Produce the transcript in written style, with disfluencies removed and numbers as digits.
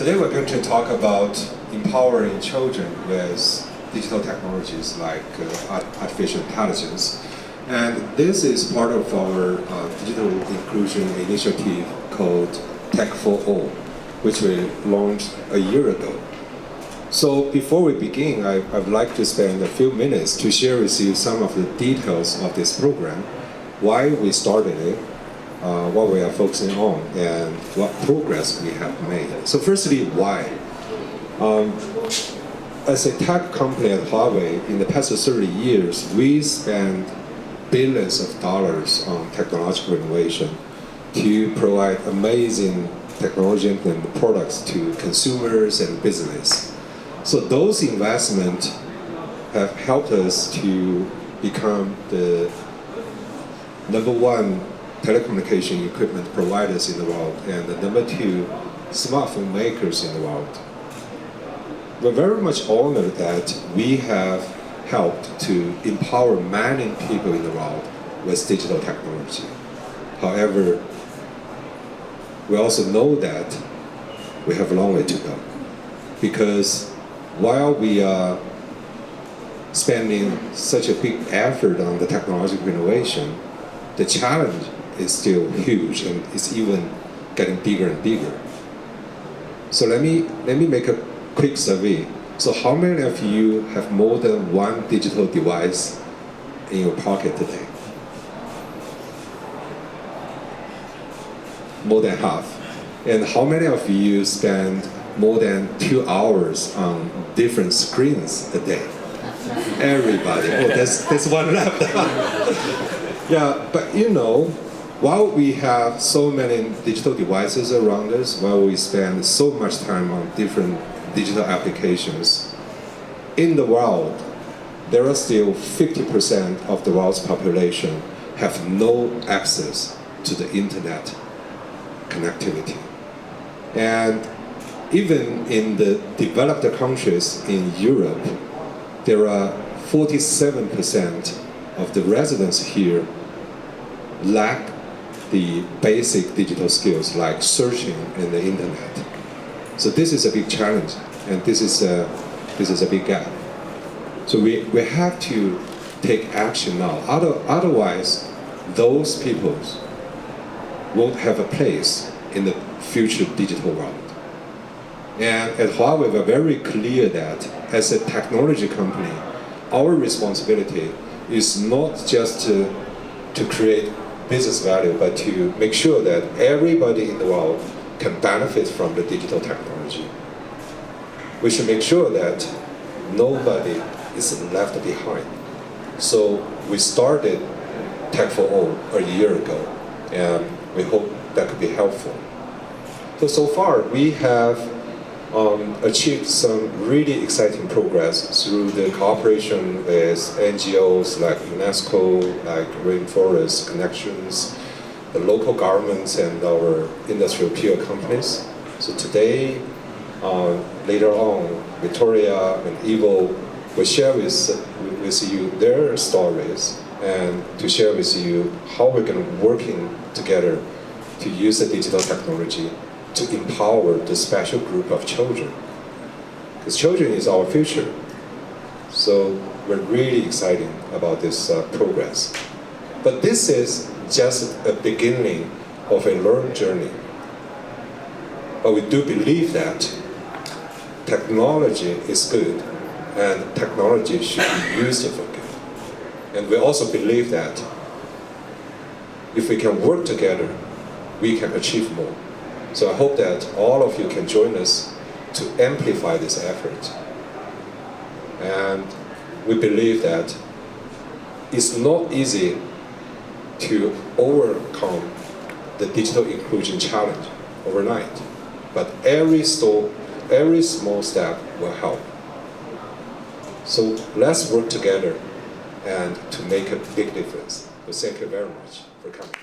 Today we're going to talk about empowering children with digital technologies like artificial intelligence. And this is part of our digital inclusion initiative called Tech for All, which we launched a year ago. So before we begin, I'd like to spend a few minutes to share with you some of the details of this program, why we started it, what we are focusing on, and what progress we have made. So firstly, why? As a tech company at Huawei, in the past 30 years, we spent billions of dollars on technological innovation to provide amazing technology and products to consumers and business. So those investments have helped us to become the #1 telecommunication equipment providers in the world and the #2 smartphone makers in the world. We're very much honored that we have helped to empower many people in the world with digital technology. However, we also know that we have a long way to go, because while we are spending such a big effort on the technological innovation, the challenge is still huge and it's even getting bigger and bigger. So let me make a quick survey. So how many of you have more than one digital device in your pocket today? More than half. And how many of you spend more than 2 hours on different screens a day? Everybody. Oh, there's one left. Yeah, but you know, while we have so many digital devices around us, while we spend so much time on different digital applications, in the world, there are still 50% of the world's population have no access to the internet connectivity. And even in the developed countries in Europe, there are 47% of the residents here lack the basic digital skills like searching in the internet. So this is a big challenge, and this is a big gap. So we have to take action now. Otherwise, those people won't have a place in the future digital world. And at Huawei, we're very clear that as a technology company, our responsibility is not just to create business value, but to make sure that everybody in the world can benefit from the digital technology. We should make sure that nobody is left behind. So we started Tech for All a year ago, and we hope that could be helpful. So far, we have achieved some really exciting progress through the cooperation with NGOs like UNESCO, like Rainforest Connections, the local governments, and our industrial peer companies. So today, later on, Victoria and Ivo will share with you their stories and to share with you how we're going to working together to use the digital technology to empower the special group of children. Because children is our future. So we're really excited about this progress. But this is just a beginning of a learned journey. But we do believe that technology is good and technology should be used for good. And we also believe that if we can work together, we can achieve more. So I hope that all of you can join us to amplify this effort. And we believe that it's not easy to overcome the digital inclusion challenge overnight, but every small step will help. So let's work together and to make a big difference. So thank you very much for coming.